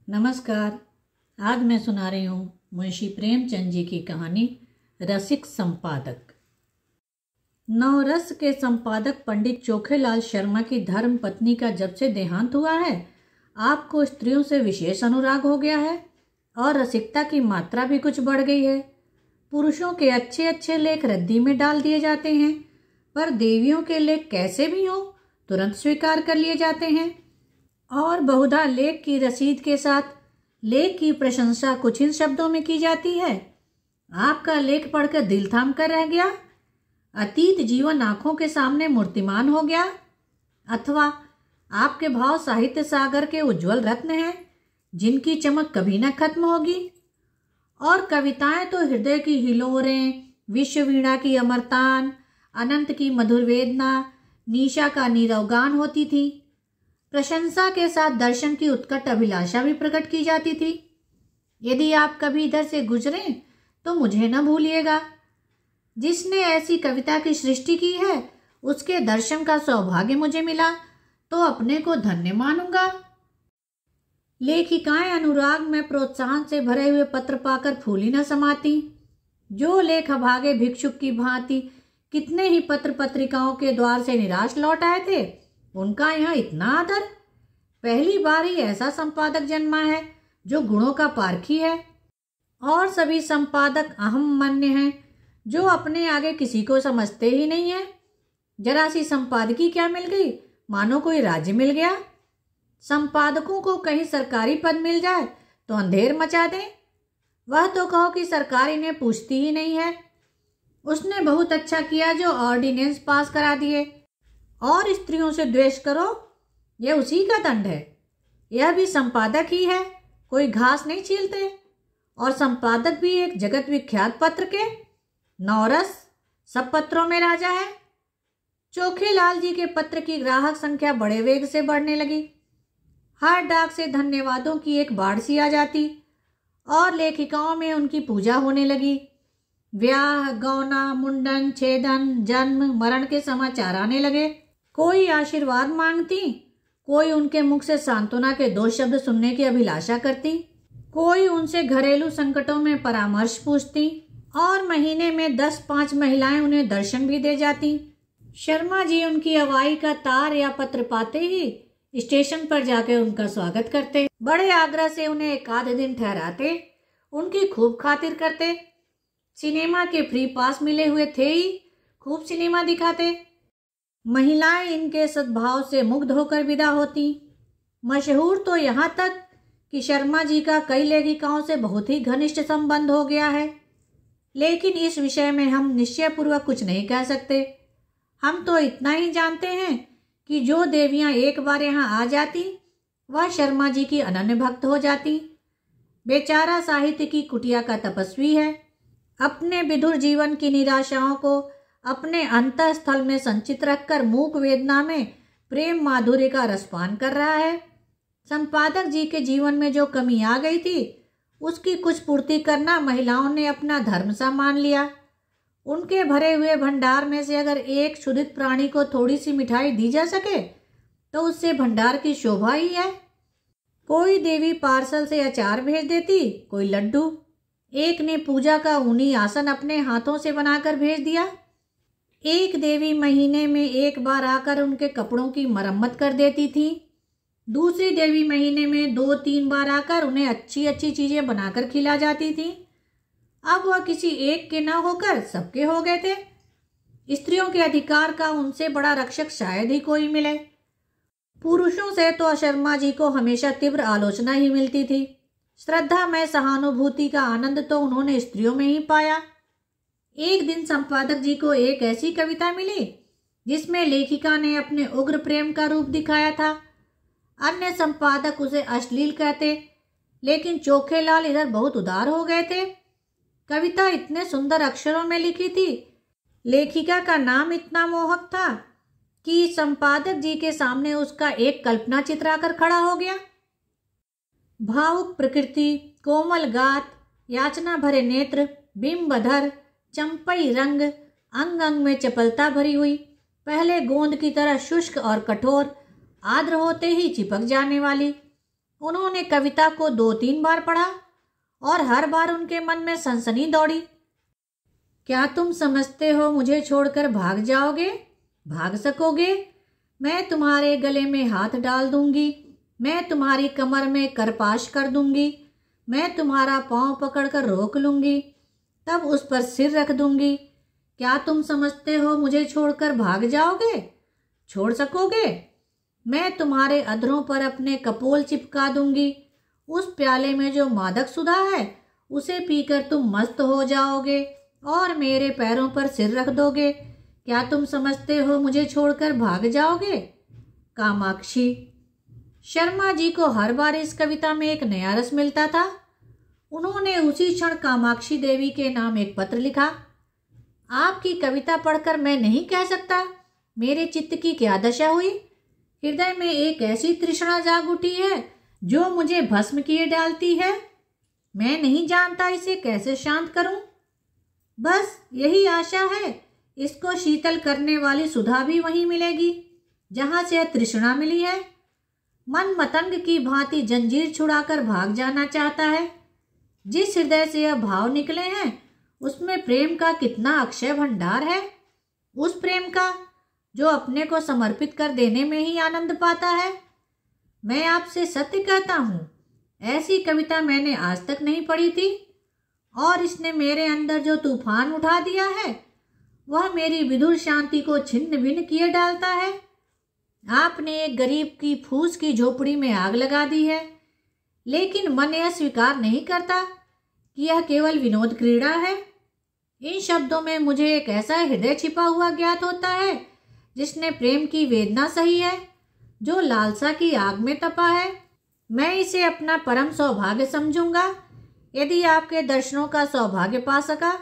नमस्कार। आज मैं सुना रही हूँ मुंशी प्रेमचंद जी की कहानी रसिक संपादक। नवरस के संपादक पंडित चोखेलाल शर्मा की धर्म पत्नी का जब से देहांत हुआ है, आपको स्त्रियों से विशेष अनुराग हो गया है और रसिकता की मात्रा भी कुछ बढ़ गई है। पुरुषों के अच्छे अच्छे लेख रद्दी में डाल दिए जाते हैं, पर देवियों के लेख कैसे भी हों तुरंत स्वीकार कर लिए जाते हैं और बहुधा लेख की रसीद के साथ लेख की प्रशंसा कुछ इन शब्दों में की जाती है। आपका लेख पढ़कर दिल थाम कर रह गया, अतीत जीवन आंखों के सामने मूर्तिमान हो गया, अथवा आपके भाव साहित्य सागर के उज्जवल रत्न हैं जिनकी चमक कभी न खत्म होगी। और कविताएं तो हृदय की हिलोरें, विश्व वीणा की अमरतान, अनंत की मधुर वेदना, निशा का नीरव गान होती थी। प्रशंसा के साथ दर्शन की उत्कट अभिलाषा भी प्रकट की जाती थी। यदि आप कभी इधर से गुजरें तो मुझे न भूलिएगा। जिसने ऐसी कविता की सृष्टि की है उसके दर्शन का सौभाग्य मुझे मिला तो अपने को धन्य मानूंगा। लेखिकाएं अनुराग में प्रोत्साहन से भरे हुए पत्र पाकर फूली न समाती। जो लेख अभागे भिक्षुक की भांति कितने ही पत्र पत्रिकाओं के द्वार से निराश लौट आए थे, उनका यहाँ इतना आदर। पहली बार ही ऐसा संपादक जन्मा है जो गुणों का पारखी है। और सभी संपादक अहम मन्य हैं जो अपने आगे किसी को समझते ही नहीं है। जरा सी संपादकी क्या मिल गई, मानो कोई राज्य मिल गया। संपादकों को कहीं सरकारी पद मिल जाए तो अंधेर मचा दें। वह तो कहो कि सरकार इन्हें पूछती ही नहीं है। उसने बहुत अच्छा किया जो ऑर्डिनेंस पास करा दिए। और स्त्रियों से द्वेष करो, यह उसी का दंड है। यह भी संपादक ही है, कोई घास नहीं छीलते। और संपादक भी एक जगत विख्यात पत्र के। नवरस सब पत्रों में राजा है। चोखेलाल जी के पत्र की ग्राहक संख्या बड़े वेग से बढ़ने लगी। हर डाक से धन्यवादों की एक बाढ़ सी आ जाती और लेखिकाओं में उनकी पूजा होने लगी। ब्याह, गौना, मुंडन, छेदन, जन्म, मरण के समाचार आने लगे। कोई आशीर्वाद मांगती, कोई उनके मुख से सांत्वना के 2 शब्द सुनने की अभिलाषा करती, कोई उनसे घरेलू संकटों में परामर्श पूछती और महीने में 10-5 महिलाएं उन्हें दर्शन भी दे जाती। शर्मा जी उनकी अवाई का तार या पत्र पाते ही स्टेशन पर जाकर उनका स्वागत करते, बड़े आग्रह से उन्हें एक आध दिन ठहराते, उनकी खूब खातिर करते। सिनेमा के फ्री पास मिले हुए थे ही, खूब सिनेमा दिखाते। महिलाएं इनके सद्भाव से मुग्ध होकर विदा होती। मशहूर तो यहाँ तक कि शर्मा जी का कई लेखिकाओं से बहुत ही घनिष्ठ संबंध हो गया है। लेकिन इस विषय में हम निश्चयपूर्वक कुछ नहीं कह सकते। हम तो इतना ही जानते हैं कि जो देवियाँ एक बार यहाँ आ जाती वह शर्मा जी की अनन्य भक्त हो जाती। बेचारा साहित्य की कुटिया का तपस्वी है, अपने विधुर जीवन की निराशाओं को अपने अंतःस्थल में संचित रखकर मूक वेदना में प्रेम माधुर्य का रसपान कर रहा है। संपादक जी के जीवन में जो कमी आ गई थी उसकी कुछ पूर्ति करना महिलाओं ने अपना धर्म सा मान लिया। उनके भरे हुए भंडार में से अगर एक क्षुधित प्राणी को थोड़ी सी मिठाई दी जा सके तो उससे भंडार की शोभा ही है। कोई देवी पार्सल से अचार भेज देती, कोई लड्डू। एक ने पूजा का ऊनी आसन अपने हाथों से बनाकर भेज दिया। एक देवी महीने में एक बार आकर उनके कपड़ों की मरम्मत कर देती थी। दूसरी देवी महीने में 2-3 बार आकर उन्हें अच्छी अच्छी चीजें बनाकर खिला जाती थी। अब वह किसी एक के न होकर सबके हो गए थे। स्त्रियों के अधिकार का उनसे बड़ा रक्षक शायद ही कोई मिले। पुरुषों से तो शर्मा जी को हमेशा तीव्र आलोचना ही मिलती थी। श्रद्धा में सहानुभूति का आनंद तो उन्होंने स्त्रियों में ही पाया। एक दिन संपादक जी को एक ऐसी कविता मिली जिसमें लेखिका ने अपने उग्र प्रेम का रूप दिखाया था। अन्य संपादक उसे अश्लील कहते, लेकिन चोखेलाल इधर बहुत उदार हो गए थे। कविता इतने सुंदर अक्षरों में लिखी थी, लेखिका का नाम इतना मोहक था कि संपादक जी के सामने उसका एक कल्पना चित्र आकर खड़ा हो गया। भावुक प्रकृति, कोमल गात, याचना भरे नेत्र, बिंबधर, चंपई रंग, अंग अंग में चपलता भरी हुई, पहले गोंद की तरह शुष्क और कठोर, आर्द्र होते ही चिपक जाने वाली, उन्होंने कविता को 2-3 बार पढ़ा और हर बार उनके मन में सनसनी दौड़ी। क्या तुम समझते हो मुझे छोड़कर भाग जाओगे? भाग सकोगे? मैं तुम्हारे गले में हाथ डाल दूंगी, मैं तुम्हारी कमर में करपाश कर दूंगी, मैं तुम्हारा पांव पकड़कर रोक लूंगी, तब उस पर सिर रख दूंगी। क्या तुम समझते हो मुझे छोड़कर भाग जाओगे? छोड़ सकोगे? मैं तुम्हारे अधरों पर अपने कपोल चिपका दूंगी। उस प्याले में जो मादक सुधा है उसे पीकर तुम मस्त हो जाओगे और मेरे पैरों पर सिर रख दोगे। क्या तुम समझते हो मुझे छोड़कर भाग जाओगे? कामाक्षी। शर्मा जी को हर बार इस कविता में एक नया रस मिलता था। उन्होंने उसी क्षण कामाक्षी देवी के नाम एक पत्र लिखा। आपकी कविता पढ़कर मैं नहीं कह सकता मेरे चित्त की क्या दशा हुई। हृदय में एक ऐसी तृष्णा जाग उठी है जो मुझे भस्म किए डालती है। मैं नहीं जानता इसे कैसे शांत करूं। बस यही आशा है, इसको शीतल करने वाली सुधा भी वहीं मिलेगी जहां से तृष्णा मिली है। मन मतंग की भांति जंजीर छुड़ाकर भाग जाना चाहता है। जिस हृदय से यह भाव निकले हैं उसमें प्रेम का कितना अक्षय भंडार है। उस प्रेम का जो अपने को समर्पित कर देने में ही आनंद पाता है। मैं आपसे सत्य कहता हूँ, ऐसी कविता मैंने आज तक नहीं पढ़ी थी और इसने मेरे अंदर जो तूफान उठा दिया है वह मेरी विधुर शांति को छिन्न भिन्न किए डालता है। आपने एक गरीब की फूस की झोपड़ी में आग लगा दी है, लेकिन मन यह स्वीकार नहीं करता कि यह केवल विनोद क्रीड़ा है। इन शब्दों में मुझे एक ऐसा हृदय छिपा हुआ ज्ञात होता है जिसने प्रेम की वेदना सही है, जो लालसा की आग में तपा है। मैं इसे अपना परम सौभाग्य समझूंगा यदि आपके दर्शनों का सौभाग्य पा सका।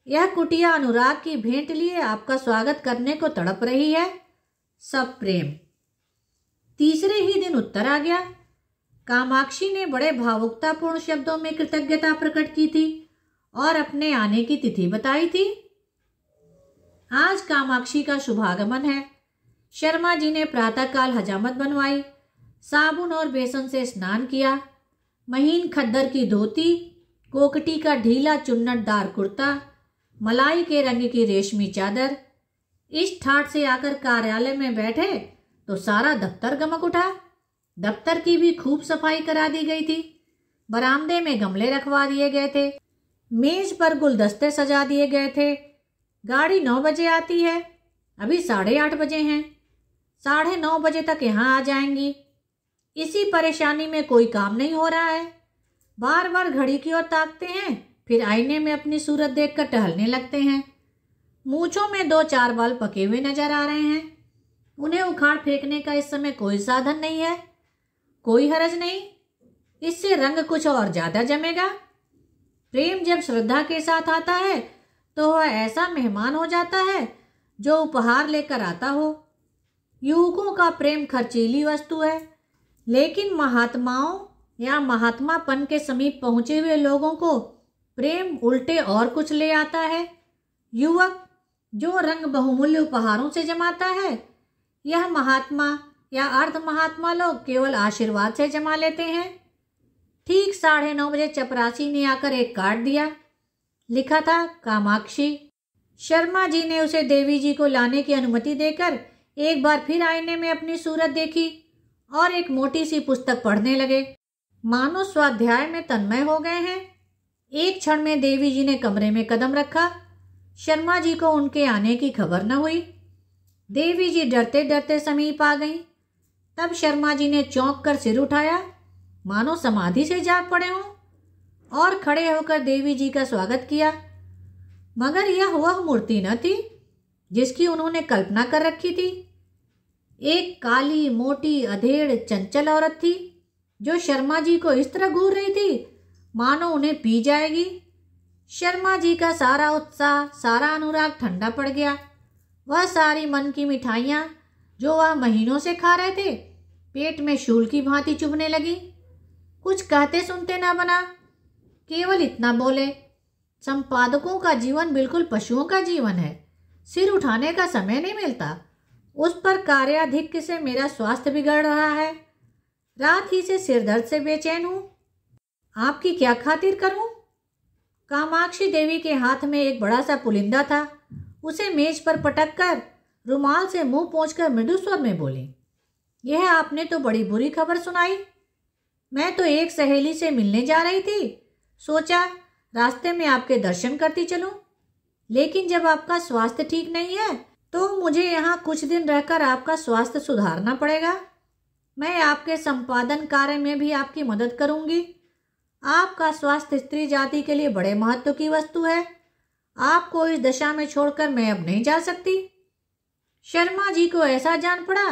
यह कुटिया अनुराग की भेंट लिए आपका स्वागत करने को तड़प रही है। सब प्रेम। तीसरे ही दिन उत्तर आ गया। कामाक्षी ने बड़े भावुकतापूर्ण शब्दों में कृतज्ञता प्रकट की थी और अपने आने की तिथि बताई थी। आज कामाक्षी का शुभागमन है। शर्मा जी ने प्रातःकाल हजामत बनवाई, साबुन और बेसन से स्नान किया। महीन खद्दर की धोती, कोकटी का ढीला चुन्नटदार कुर्ता, मलाई के रंग की रेशमी चादर। इस ठाट से आकर कार्यालय में बैठे तो सारा दफ्तर गमक उठा। दफ्तर की भी खूब सफाई करा दी गई थी। बरामदे में गमले रखवा दिए गए थे, मेज पर गुलदस्ते सजा दिए गए थे। गाड़ी 9 बजे आती है, अभी 8:30 बजे हैं। 9:30 बजे तक यहाँ आ जाएंगी। इसी परेशानी में कोई काम नहीं हो रहा है। बार बार घड़ी की ओर ताकते हैं, फिर आईने में अपनी सूरत देखकर टहलने लगते हैं। मूंछों में 2-4 बाल पके हुए नजर आ रहे हैं। उन्हें उखाड़ फेंकने का इस समय कोई साधन नहीं है। कोई हरज नहीं, इससे रंग कुछ और ज्यादा जमेगा। प्रेम जब श्रद्धा के साथ आता है तो वह ऐसा मेहमान हो जाता है जो उपहार लेकर आता हो। युवकों का प्रेम खर्चीली वस्तु है, लेकिन महात्माओं या महात्मापन के समीप पहुंचे हुए लोगों को प्रेम उल्टे और कुछ ले आता है। युवक जो रंग बहुमूल्य उपहारों से जमाता है, यह महात्मा या अर्ध महात्मा लोग केवल आशीर्वाद से जमा लेते हैं। ठीक 9:30 बजे चपरासी ने आकर एक कार्ड दिया। लिखा था कामाक्षी। शर्मा जी ने उसे देवी जी को लाने की अनुमति देकर एक बार फिर आईने में अपनी सूरत देखी और एक मोटी सी पुस्तक पढ़ने लगे। मानो स्वाध्याय में तन्मय हो गए हैं। एक क्षण में देवी जी ने कमरे में कदम रखा। शर्मा जी को उनके आने की खबर न हुई। देवी जी डरते डरते समीप आ गईं। तब शर्मा जी ने चौंक कर सिर उठाया, मानो समाधि से जाग पड़े हों, और खड़े होकर देवी जी का स्वागत किया। मगर यह वह मूर्ति न थी जिसकी उन्होंने कल्पना कर रखी थी। एक काली मोटी अधेड़ चंचल औरत थी जो शर्मा जी को इस तरह घूर रही थी मानो उन्हें पी जाएगी। शर्मा जी का सारा उत्साह, सारा अनुराग ठंडा पड़ गया। वह सारी मन की मिठाइयाँ जो वह महीनों से खा रहे थे पेट में शूल की भांति चुभने लगी। कुछ कहते सुनते न बना, केवल इतना बोले, संपादकों का जीवन बिल्कुल पशुओं का जीवन है। सिर उठाने का समय नहीं मिलता। उस पर कार्याधिक्य से मेरा स्वास्थ्य बिगड़ रहा है। रात ही से सिर दर्द से बेचैन हूँ। आपकी क्या खातिर करूँ? कामाक्षी देवी के हाथ में एक बड़ा सा पुलिंदा था। उसे मेज पर पटक कर रुमाल से मुंह पोंछकर मृदु स्वर में बोली, यह आपने तो बड़ी बुरी खबर सुनाई। मैं तो एक सहेली से मिलने जा रही थी, सोचा रास्ते में आपके दर्शन करती चलूं, लेकिन जब आपका स्वास्थ्य ठीक नहीं है तो मुझे यहाँ कुछ दिन रहकर आपका स्वास्थ्य सुधारना पड़ेगा। मैं आपके संपादन कार्य में भी आपकी मदद करूंगी। आपका स्वास्थ्य स्त्री जाति के लिए बड़े महत्व की वस्तु है। आपको इस दशा में छोड़कर मैं अब नहीं जा सकती। शर्मा जी को ऐसा जान पड़ा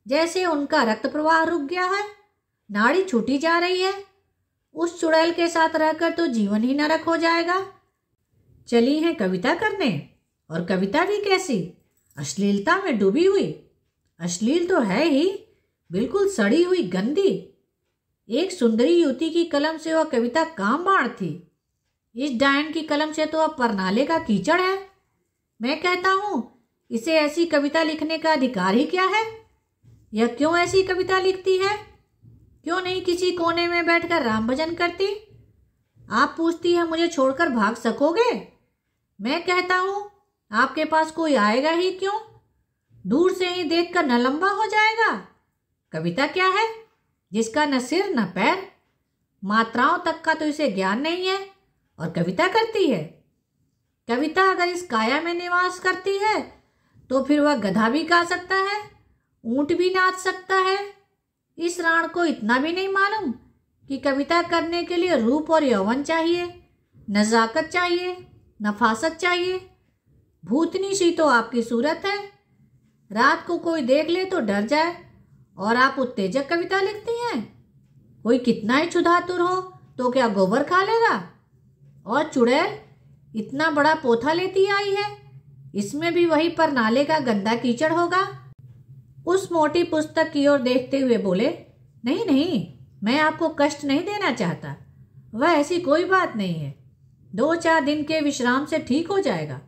जैसे उनका रक्त प्रवाह रुक गया है, नाड़ी छूटी जा रही है। उस चुड़ैल के साथ रहकर तो जीवन ही नरक हो जाएगा। चली हैं कविता करने, और कविता भी कैसी, अश्लीलता में डूबी हुई। अश्लील तो है ही, बिल्कुल सड़ी हुई गंदी। एक सुंदरी युवती की कलम से वह कविता काम बाण थी, इस डायन की कलम से तो अब परनाले का कीचड़ है। मैं कहता हूँ इसे ऐसी कविता लिखने का अधिकार ही क्या है? यह क्यों ऐसी कविता लिखती है? क्यों नहीं किसी कोने में बैठकर राम भजन करती? आप पूछती है मुझे छोड़कर भाग सकोगे? मैं कहता हूँ आपके पास कोई आएगा ही क्यों? दूर से ही देखकर न लंबा हो जाएगा। कविता क्या है जिसका न सिर न पैर, मात्राओं तक का तो इसे ज्ञान नहीं है, और कविता करती है। कविता अगर इस काया में निवास करती है तो फिर वह गधा भी गा सकता है, ऊंट भी नाच सकता है। इस राण को इतना भी नहीं मालूम कि कविता करने के लिए रूप और यौवन चाहिए, नजाकत चाहिए, नफासत चाहिए। भूतनी सी तो आपकी सूरत है, रात को कोई देख ले तो डर जाए, और आप उत्तेजक कविता लिखती हैं। कोई कितना ही क्षुधातुर हो तो क्या गोबर खा लेगा? और चुड़ैल इतना बड़ा पोथा लेती आई है, इसमें भी वही पर नाले का गंदा कीचड़ होगा। उस मोटी पुस्तक की ओर देखते हुए बोले, नहीं नहीं, मैं आपको कष्ट नहीं देना चाहता, वह ऐसी कोई बात नहीं है। 2-4 दिन के विश्राम से ठीक हो जाएगा।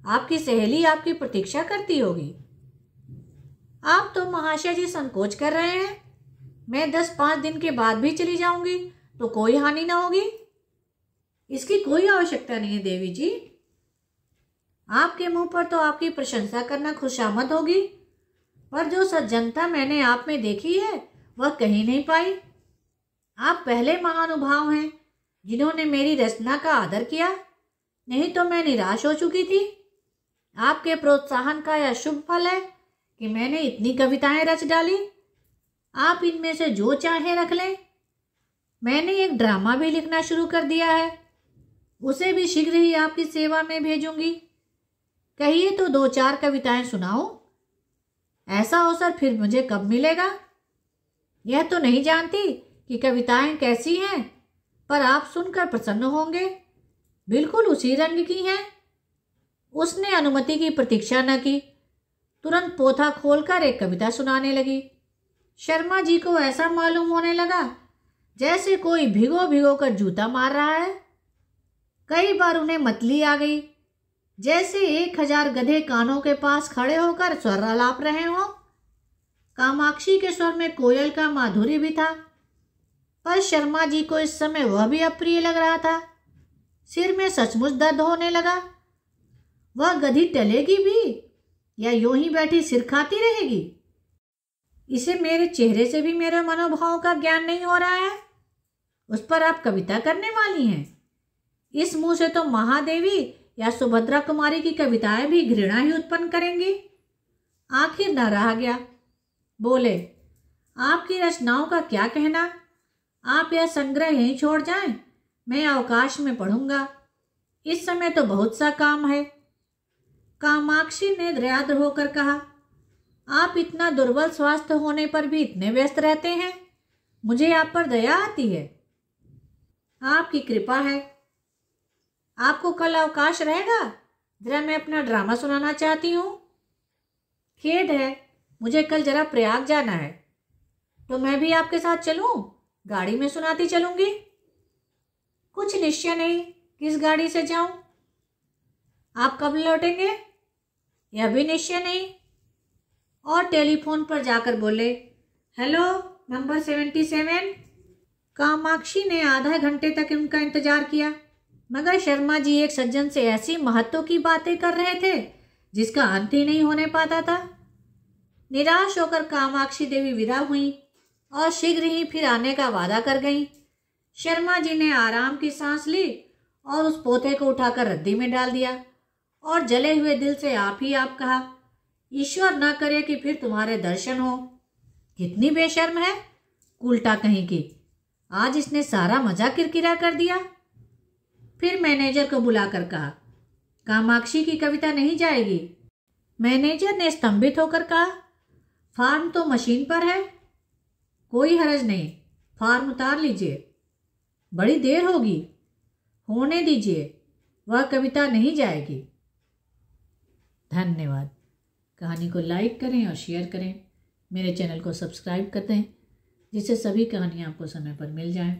आपकी सहेली आपकी प्रतीक्षा करती होगी। आप तो महाशय जी संकोच कर रहे हैं। मैं 10-5 दिन के बाद भी चली जाऊंगी तो कोई हानि ना होगी। इसकी कोई आवश्यकता नहीं है देवी जी। आपके मुंह पर तो आपकी प्रशंसा करना खुशामद होगी, पर जो सज्जनता मैंने आप में देखी है वह कहीं नहीं पाई। आप पहले महानुभाव हैं जिन्होंने मेरी रचना का आदर किया, नहीं तो मैं निराश हो चुकी थी। आपके प्रोत्साहन का यह शुभ फल है कि मैंने इतनी कविताएं रच डाली। आप इनमें से जो चाहे रख लें। मैंने एक ड्रामा भी लिखना शुरू कर दिया है, उसे भी शीघ्र ही आपकी सेवा में भेजूंगी। कहिए तो 2-4 कविताएं सुनाओ। ऐसा अवसर फिर मुझे कब मिलेगा? यह तो नहीं जानती कि कविताएं कैसी हैं, पर आप सुनकर प्रसन्न होंगे। बिल्कुल उसी रंग की हैं। उसने अनुमति की प्रतीक्षा न की, तुरंत पोथा खोलकर एक कविता सुनाने लगी। शर्मा जी को ऐसा मालूम होने लगा जैसे कोई भिगो भिगो कर जूता मार रहा है। कई बार उन्हें मतली आ गई, जैसे 1000 गधे कानों के पास खड़े होकर स्वर आलाप रहे हों। कामाक्षी के स्वर में कोयल का माधुर्य भी था, पर शर्मा जी को इस समय वह भी अप्रिय लग रहा था। सिर में सचमुच दर्द होने लगा। वह गधी टलेगी भी या यूं ही बैठी सिर खाती रहेगी? इसे मेरे चेहरे से भी मेरे मनोभाव का ज्ञान नहीं हो रहा है। उस पर आप कविता करने वाली हैं। इस मुंह से तो महादेवी या सुभद्रा कुमारी की कविताएं भी घृणा ही उत्पन्न करेंगी। आखिर न रहा गया, बोले, आपकी रचनाओं का क्या कहना? आप यह संग्रह यहीं छोड़ जाएं, मैं अवकाश में पढ़ूंगा। इस समय तो बहुत सा काम है। कामाक्षी ने दयाद्र होकर कहा, आप इतना दुर्बल स्वास्थ्य होने पर भी इतने व्यस्त रहते हैं, मुझे आप पर दया आती है। आपकी कृपा है। आपको कल अवकाश रहेगा? जरा मैं अपना ड्रामा सुनाना चाहती हूँ। खेद है, मुझे कल जरा प्रयाग जाना है। तो मैं भी आपके साथ चलूँ? गाड़ी में सुनाती चलूँगी। कुछ निश्चय नहीं किस गाड़ी से जाऊँ। आप कब लौटेंगे? यह भी निश्चय नहीं। और टेलीफोन पर जाकर बोले, हेलो, नंबर 77। कामाक्षी ने आधा घंटे तक उनका इंतजार किया, मगर शर्मा जी एक सज्जन से ऐसी महत्व की बातें कर रहे थे जिसका अंत ही नहीं होने पाता था। निराश होकर कामाक्षी देवी विदा हुई और शीघ्र ही फिर आने का वादा कर गईं। शर्मा जी ने आराम की सांस ली और उस पोते को उठाकर रद्दी में डाल दिया और जले हुए दिल से आप ही आप कहा, ईश्वर न करे कि फिर तुम्हारे दर्शन हो। कितनी बेशर्म है, उल्टा कहीं की, आज इसने सारा मजा किरकिरा कर दिया। फिर मैनेजर को बुलाकर कहा, कामाक्षी की कविता नहीं जाएगी। मैनेजर ने स्तंभित होकर कहा, फार्म तो मशीन पर है। कोई हर्ज नहीं, फार्म उतार लीजिए, बड़ी देर होगी, होने दीजिए, वह कविता नहीं जाएगी। धन्यवाद। कहानी को लाइक करें और शेयर करें। मेरे चैनल को सब्सक्राइब कर दें जिससे सभी कहानियाँ आपको समय पर मिल जाएं।